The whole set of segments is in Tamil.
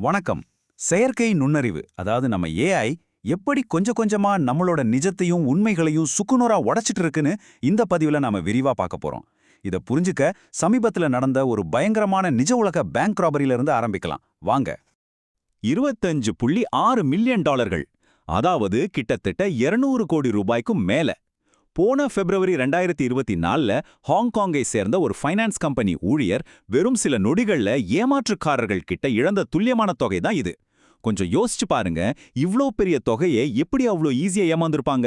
வணக்கம். செயற்கை நுண்ணறிவு, அதாவது நம்ம ஏஐ எப்படி கொஞ்சம் கொஞ்சமா நம்மளோட நிஜத்தையும் உண்மைகளையும் சுக்குநூறா உடைச்சிட்டு இருக்குன்னு இந்த பதிவுல நாம விரிவா பார்க்க போறோம். இத புரிஞ்சுக்க சமீபத்துல நடந்த ஒரு பயங்கரமான நிஜ உலக பேங்க் ராபரியில இருந்து ஆரம்பிக்கலாம். வாங்க. 25.6 மில்லியன் டாலர்கள், அதாவது கிட்டத்தட்ட 200 கோடி ரூபாய்க்கும் மேல. போன பிப்ரவரி 2024ல ஹாங்காங்கை சேர்ந்த ஒரு ஃபைனான்ஸ் கம்பெனி ஊழியர் வெறும் சில நொடிகள்ல ஏமாற்றுக்காரர்கள் கிட்ட இழந்த துல்லியமான தொகை தான் இது. கொஞ்சம் யோசிச்சு பாருங்க, இவ்ளோ பெரிய தொகையை எப்படி அவ்ளோ ஈஸியா ஏமாந்துருப்பாங்க?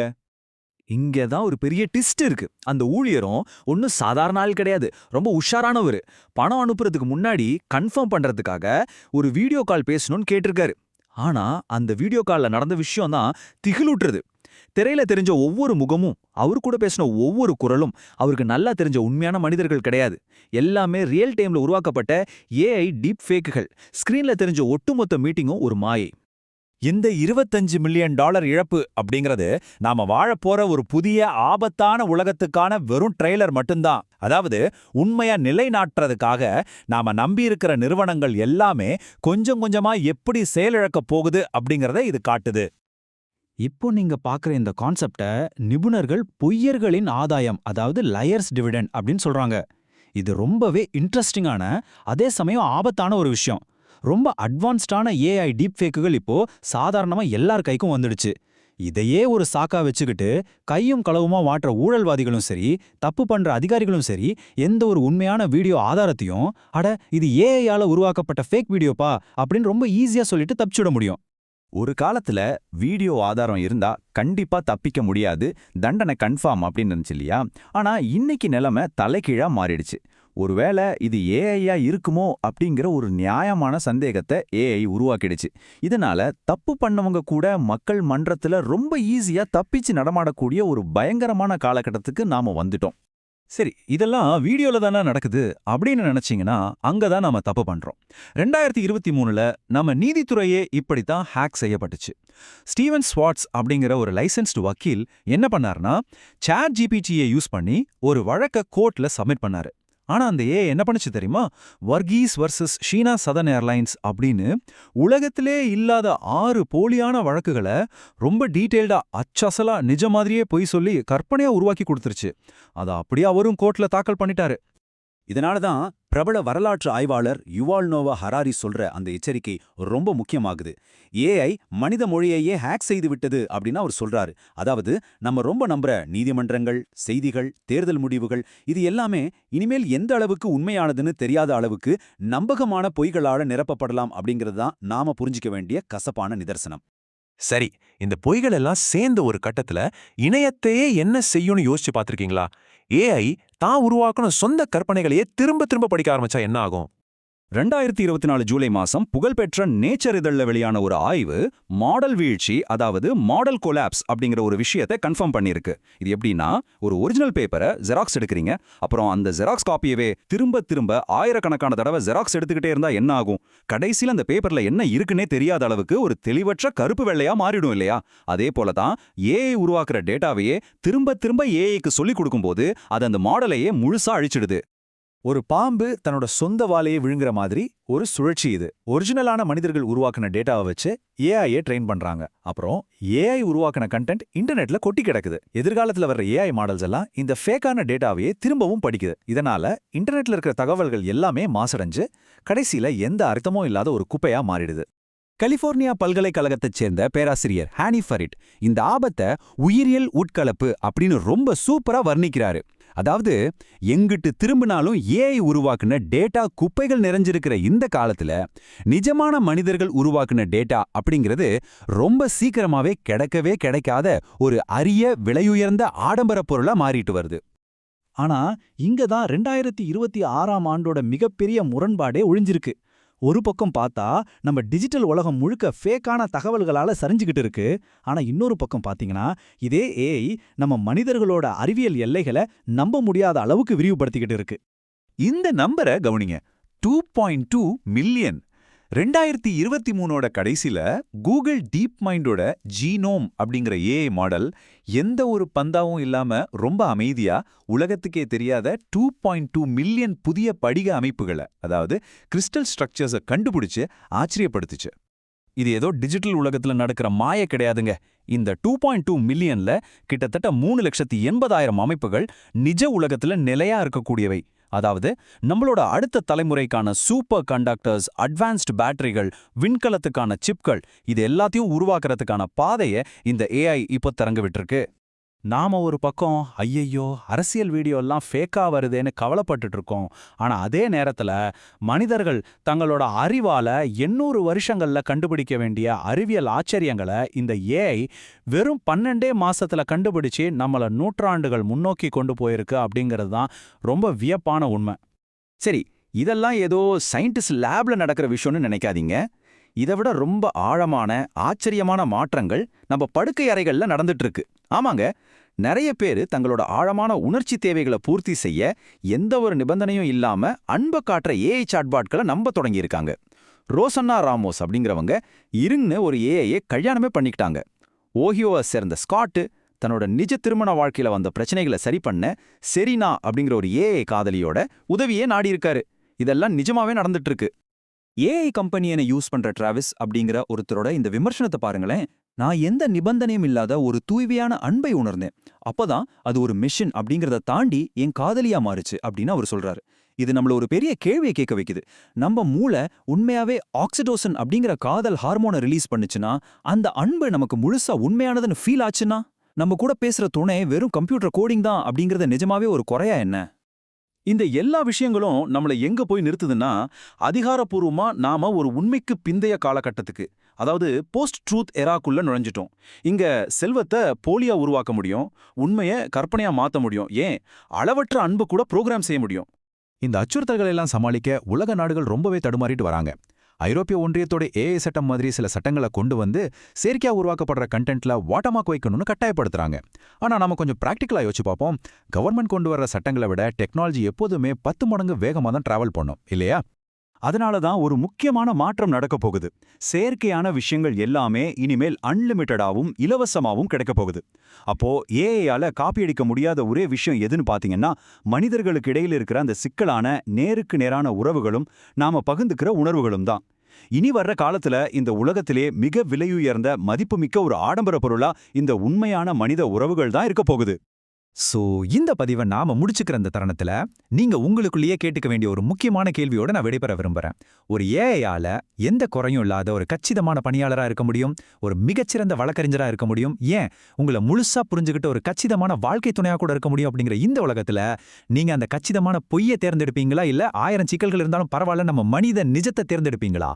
இங்க தான் ஒரு பெரிய ட்விஸ்ட் இருக்கு. அந்த ஊழியரும் ஒன்னும் சாதாரண ஆள் கிடையாது, ரொம்ப உஷாரானவரு. பணம் அனுப்புறதுக்கு முன்னாடி கன்ஃபார்ம் பண்றதுக்காக ஒரு வீடியோ கால் பேசணும்னு கேட்டிருக்காரு. ஆனா அந்த வீடியோ கால்ல நடந்த விஷயம் தான் திகிலூட்டுறது. திரையில தெரிஞ்ச ஒவ்வொரு முகமும், அவரு கூட பேசின ஒவ்வொரு குரலும் அவருக்கு நல்லா தெரிஞ்ச உண்மையான மனிதர்கள் கிடையாது. எல்லாமே ரியல் டைம்ல உருவாக்கப்பட்ட ஏஐ டீப் ஃபேக்குகள். ஸ்கிரீன்ல தெரிஞ்ச ஒட்டுமொத்த மீட்டிங்கும் ஒரு மாயை. இந்த 25 மில்லியன் டாலர் இழப்பு அப்படிங்கிறது நாம வாழப்போற ஒரு புதிய ஆபத்தான உலகத்துக்கான வெறும் ட்ரெய்லர் மட்டும்தான். அதாவது உண்மையா நிலைநாட்டுறதுக்காக நாம நம்பியிருக்கிற நிறுவனங்கள் எல்லாமே கொஞ்சம் கொஞ்சமா எப்படி செயலிழக்க போகுது அப்படிங்கறத இது காட்டுது. இப்போ நீங்க பார்க்குற இந்த கான்செப்ட நிபுணர்கள் பொய்யர்களின் ஆதாயம், அதாவது லயர்ஸ் டிவிடெண்ட் அப்படின்னு சொல்றாங்க. இது ரொம்பவே இன்ட்ரெஸ்டிங்கான, அதே சமயம் ஆபத்தான ஒரு விஷயம். ரொம்ப அட்வான்ஸ்டான ஏஐ டீப் ஃபேக்குகள் இப்போ சாதாரணமா எல்லார் கைக்கும் வந்துடுச்சு. இதையே ஒரு சாக்கா வச்சுக்கிட்டு கையும் களவுமா மாற்ற ஊழல்வாதிகளும் சரி, தப்பு பண்ற அதிகாரிகளும் சரி, எந்த ஒரு உண்மையான வீடியோ ஆதாரத்தையும் அட இது ஏஐயால உருவாக்கப்பட்ட ஃபேக் வீடியோப்பா அப்படின்னு ரொம்ப ஈஸியா சொல்லிட்டு தப்பிச்சுட முடியும். ஒரு காலத்துல வீடியோ ஆதாரம் இருந்தா கண்டிப்பா தப்பிக்க முடியாது, தண்டனை கன்ஃபார்ம் அப்படின்னு இருந்துச்சு இல்லையா? ஆனா இன்னைக்கு நிலைமை தலைகீழா மாறிடுச்சு. ஒருவேளை இது ஏஐயா இருக்குமோ அப்படிங்கிற ஒரு நியாயமான சந்தேகத்தை ஏஐ உருவாக்கிடுச்சு. இதனால தப்பு பண்ணவங்க கூட மக்கள் மன்றத்துல ரொம்ப ஈஸியா தப்பிச்சு நடமாடக்கூடிய ஒரு பயங்கரமான காலகட்டத்துக்கு நாம வந்துட்டோம். சரி, இதெல்லாம் வீடியோல தானே நடக்குது அப்படின்னு நினைச்சீங்கன்னா அங்கதான் நாம தப்பு பண்றோம். 2023ல நம்ம நீதித்துறையே இப்படித்தான் ஹேக் செய்யப்பட்டுச்சு. ஸ்டீவன் ஸ்வாட்ஸ் அப்படிங்கிற ஒரு லைசென்ஸ்டு வக்கீல் என்ன பண்ணாருன்னா, சாட் ஜிபிடியை யூஸ் பண்ணி ஒரு வழக்க கோர்ட்ல சப்மிட் பண்ணாரு. ஆனா அந்த என்ன பண்ணுச்சு தெரியுமா? Varghese versus Sheena southern airlines அப்படின்னு உலகத்திலே இல்லாத 6 போலியான வழக்குகளை ரொம்ப டீட்டெயில்டா அச்சசலா நிஜ மாதிரியே பொய் சொல்லி கற்பனையா உருவாக்கி கொடுத்துருச்சு. அதை அப்படியே அவரும் கோர்ட்ல தாக்கல் பண்ணிட்டாரு. இதனால தான் பிரபல வரலாற்று ஆய்வாளர் யுவால் நோவா ஹராரி சொல்ற அந்த எச்சரிக்கை ரொம்ப முக்கியமாகுது. ஏஐ மனித மொழியையே ஹேக் செய்து விட்டது அப்படின்னு அவர் சொல்றாரு. அதாவது நம்ம ரொம்ப நம்புற நீதிமன்றங்கள், செய்திகள், தேர்தல் முடிவுகள் இது எல்லாமே இனிமேல் எந்த அளவுக்கு உண்மையானதுன்னு தெரியாத அளவுக்கு நம்பகமான பொய்களால நிரப்பப்படலாம் அப்படிங்கிறது தான் நாம புரிஞ்சிக்க வேண்டிய கசப்பான நிதர்சனம். சரி, இந்த பொய்கள் எல்லாம் சேர்ந்த ஒரு கட்டத்துல இணையத்தையே என்ன செய்யும்னு யோசிச்சு பார்த்திருக்கீங்களா? ஏஐ தான் உருவாக்குன சொந்த கற்பனைகளையே திரும்ப திரும்ப படிக்க ஆரம்பிச்சா என்ன ஆகும்? 2024 ஜூலை மாசம் புகழ்பெற்ற நேச்சர் இதழ்ல வெளியான ஒரு ஆய்வு மாடல் வீழ்ச்சி, அதாவது மாடல் கொலாப்ஸ் அப்படிங்கிற ஒரு விஷயத்தை கன்ஃபார்ம் பண்ணியிருக்கு. இது எப்படின்னா, ஒரு ஒரிஜினல் பேப்பரை ஜெராக்ஸ் எடுக்கிறீங்க, அப்புறம் அந்த ஜெராக்ஸ் காப்பியவே திரும்ப திரும்ப ஆயிரக்கணக்கான தடவை ஜெராக்ஸ் எடுத்துக்கிட்டே இருந்தா என்ன ஆகும்? கடைசியில் அந்த பேப்பர்ல என்ன இருக்குன்னே தெரியாத அளவுக்கு ஒரு தெளிவற்ற கருப்பு வெள்ளையா மாறிடும் இல்லையா? அதே போல தான் ஏஐ உருவாக்குற டேட்டாவையே திரும்ப திரும்ப ஏஐக்கு சொல்லிக் கொடுக்கும்போது அது அந்த மாடலையே முழுசா அழிச்சிடுது. ஒரு பாம்பு தன்னோட சொந்த வாலையை விழுங்குற மாதிரி ஒரு சுழற்சி இது. ஒரிஜினலான மனிதர்கள் உருவாக்கின டேட்டாவை வச்சு ஏஐயை ட்ரெயின் பண்றாங்க. அப்புறம் ஏஐ உருவாக்கின கண்டென்ட் இன்டர்நெட்ல கொட்டி கிடக்குது. எதிர்காலத்துல வர்ற ஏஐ மாடல்ஸ் எல்லாம் இந்த ஃபேக்கான டேட்டாவையே திரும்பவும் படிக்குது. இதனால இன்டர்நெட்ல இருக்கிற தகவல்கள் எல்லாமே மாசடைஞ்சு கடைசியில எந்த அர்த்தமும் இல்லாத ஒரு குப்பையா மாறிடுது. கலிபோர்னியா பல்கலைக்கழகத்தைச் சேர்ந்த பேராசிரியர் ஹானி ஃபரிட் இந்த ஆபத்தை உயிரியல் உட்கலப்பு அப்படின்னு ரொம்ப சூப்பரா வர்ணிக்கிறாரு. அதாவது எங்கிட்டு திரும்பினாலும் ஏஐ உருவாக்குன டேட்டா குப்பைகள் நிறைஞ்சிருக்கிற இந்த காலத்துல நிஜமான மனிதர்கள் உருவாக்குன டேட்டா அப்படிங்கிறது ரொம்ப சீக்கிரமாவே கிடைக்காத ஒரு அரிய விலையுயர்ந்த ஆடம்பர பொருளா மாறிட்டு வருது. ஆனா இங்க தான் 2026ஆம் ஆண்டோட மிகப்பெரிய முரண்பாடே ஒழிஞ்சிருக்கு. ஒரு பக்கம் பார்த்தா நம்ம டிஜிட்டல் உலகம் முழுக்க ஃபேக்கான தகவல்களால சரிஞ்சுக்கிட்டு இருக்கு. ஆனா இன்னொரு பக்கம் பாத்தீங்கன்னா இதே ஏஐ நம்ம மனிதர்களோட அறிவியல் எல்லைகளை நம்ப முடியாத அளவுக்கு விரிவுபடுத்திக்கிட்டு இருக்கு. இந்த நம்பரை கவனிங்க, 2.2 மில்லியன். 2023 கடைசில கூகுள் டீப் மைண்டோட ஜீனோம் அப்படிங்கிற ஏஐ மாடல் எந்த ஒரு பந்தாவும் இல்லாம ரொம்ப அமைதியா உலகத்துக்கே தெரியாத 2.2 மில்லியன் புதிய படிக அமைப்புகளை, அதாவது கிறிஸ்டல் ஸ்ட்ரக்சர்ஸை கண்டுபிடிச்சு ஆச்சரியப்படுத்துச்சு. இது ஏதோ டிஜிட்டல் உலகத்துல நடக்கிற மாய கிடையாதுங்க. இந்த 2.2 மில்லியன்ல கிட்டத்தட்ட 3,80,000 அமைப்புகள் நிஜ உலகத்துல நிலையா இருக்கக்கூடியவை. அதாவது நம்மளோட அடுத்த தலைமுறைக்கான சூப்பர் கண்டக்டர்ஸ், அட்வான்ஸ்டு பேட்டரிகள், விண்கலத்துக்கான சிப்கள், இது எல்லாத்தையும் உருவாக்குறதுக்கான பாதையை இந்த ஏஐ இப்போ திறந்து விட்டுருக்கு. நாம ஒரு பக்கம் ஐயையோ அரசியல் வீடியோ எல்லாம் ஃபேக்கா வருதேன்னு கவலைப்பட்டுட்டு இருக்கோம். ஆனா அதே நேரத்துல மனிதர்கள் தங்களோட அறிவால 800 வருஷங்கள்ல கண்டுபிடிக்க வேண்டிய அறிவியல் ஆச்சரியங்களை இந்த ஏஐ வெறும் 12 மாசத்துல கண்டுபிடிச்சு நம்மள நூற்றாண்டுகள் முன்னோக்கி கொண்டு போயிருக்கு அப்படிங்கிறது தான் ரொம்ப வியப்பான உண்மை. சரி, இதெல்லாம் ஏதோ சயின்டிஸ்ட் லேப்ல நடக்கிற விஷயம்னு நினைக்காதீங்க. இதை விட ரொம்ப ஆழமான ஆச்சரியமான மாற்றங்கள் நம்ம படுக்கை அறைகள்ல நடந்துட்டு இருக்கு. ஆமாங்க, நிறைய பேர் தங்களோட ஆழமான உணர்ச்சி தேவைகளை பூர்த்தி செய்ய எந்த ஒரு நிபந்தனையும் இல்லாம அன்பை காட்டுற ஏஐ சாட்பாட்களை நம்ப தொடங்கியிருக்காங்க. ரோசன்னா ராமோஸ் அப்படிங்கிறவங்க இருங்னு ஒரு ஏஐயை கல்யாணமே பண்ணிக்கிட்டாங்க. ஓஹியோவை சேர்ந்த ஸ்காட்டு தன்னோட நிஜ திருமண வாழ்க்கையில வந்த பிரச்சனைகளை சரி பண்ண செரீனா அப்படிங்கிற ஒரு ஏஐ காதலியோட உதவியே நாடி இருக்காரு. இதெல்லாம் நிஜமாவே நடந்துட்டு இருக்கு. ஏஐ கம்பெனியை யூஸ் பண்ற டிராவிஸ் அப்படிங்கிற ஒருத்தரோட இந்த விமர்சனத்தை பாருங்களேன். நான் எந்த நிபந்தனையும் இல்லாத ஒரு தூய்மையான அன்பை உணர்ந்தேன். அப்பதான் அது ஒரு மிஷன் அப்படிங்கிறத தாண்டி என் காதலியா மாறுச்சு அப்படின்னு அவர் சொல்றாரு. இது நம்மள ஒரு பெரிய கேள்வியை கேட்க வைக்குது. நம்ம மூளை உண்மையாவே ஆக்சிடோசன் அப்படிங்கிற காதல் ஹார்மோனை ரிலீஸ் பண்ணுச்சுன்னா, அந்த அன்பு நமக்கு முழுசா உண்மையானதுன்னு ஃபீல் ஆச்சுன்னா, நம்ம கூட பேசுற துணை வெறும் கம்ப்யூட்டர் கோடிங் தான் அப்படிங்கறது நிஜமாவே ஒரு குறையா என்ன? இந்த எல்லா விஷயங்களும் நம்மளை எங்க போய் நிறுத்துதுன்னா, அதிகாரப்பூர்வமா நாம ஒரு உண்மைக்கு பிந்தைய காலகட்டத்துக்கு, அதாவது போஸ்ட் ட்ரூத் எராக்குள்ள நுழைஞ்சிட்டோம். இங்க செல்வத்தை போலியா உருவாக்க முடியும், உண்மையை கற்பனையா மாத்த முடியும், ஏன் அளவற்ற அன்பு கூட ப்ரோக்ராம் செய்ய முடியும். இந்த அச்சுறுத்தல்கள் எல்லாம் சமாளிக்க உலக நாடுகள் ரொம்பவே தடுமாறிட்டு வராங்க. ஐரோப்பிய ஒன்றியத்தோட ஏஐ சட்டம் மாதிரி சில சட்டங்களை கொண்டு வந்து செயற்கையா உருவாக்கப்படுற கண்டென்ட்ல வாட்டமார்க் வைக்கணும்னு கட்டாயப்படுத்துறாங்க. ஆனா நாம கொஞ்சம் பிராக்டிக்கலா யோசிச்சு பார்ப்போம். கவர்மெண்ட் கொண்டு வர்ற சட்டங்களை விட டெக்னாலஜி எப்போதுமே 10 மடங்கு வேகமா தான் டிராவல் பண்ணும் இல்லையா? அதனால தான் ஒரு முக்கியமான மாற்றம் நடக்க போகுது. செயற்கையான விஷயங்கள் எல்லாமே இனிமேல் அன்லிமிட்டடாவும் இலவசமாவும் கிடைக்க போகுது. அப்போ ஏஐயால காப்பியடிக்க முடியாத ஒரே விஷயம் எதுன்னு பாத்தீங்கன்னா, மனிதர்களுக்கு இடையில இருக்கிற அந்த சிக்கலான நேருக்கு நேரான உறவுகளும் நாம பகிர்ந்துக்கிற உணர்வுகளும் தான். இனி வர்ற காலத்துல இந்த உலகத்திலே மிக விலையுயர்ந்த மதிப்புமிக்க ஒரு ஆடம்பர பொருளா இந்த உண்மையான மனித உறவுகள் தான் இருக்க போகுது. சோ இந்த பதிவை நாம முடிச்சுக்கிற இந்த தருணத்துல நீங்க உங்களுக்குள்ளேயே கேட்டுக்க வேண்டிய ஒரு முக்கியமான கேள்வியோட நான் விடைபெற விரும்புறேன். ஒரு ஏஐயால எந்த குறையும் இல்லாத ஒரு கச்சிதமான பணியாளரா இருக்க முடியும், ஒரு மிகச்சிறந்த வழக்கறிஞரா இருக்க முடியும், ஏன் உங்களை முழுசா புரிஞ்சுக்கிட்ட ஒரு கச்சிதமான வாழ்க்கை துணையா கூட இருக்க முடியும் அப்படிங்கிற இந்த உலகத்துல நீங்க அந்த கச்சிதமான பொய்யை தேர்ந்தெடுப்பீங்களா, இல்ல 1000 சிக்கல்கள் இருந்தாலும் பரவாயில்ல நம்ம மனித நிஜத்தை தேர்ந்தெடுப்பீங்களா?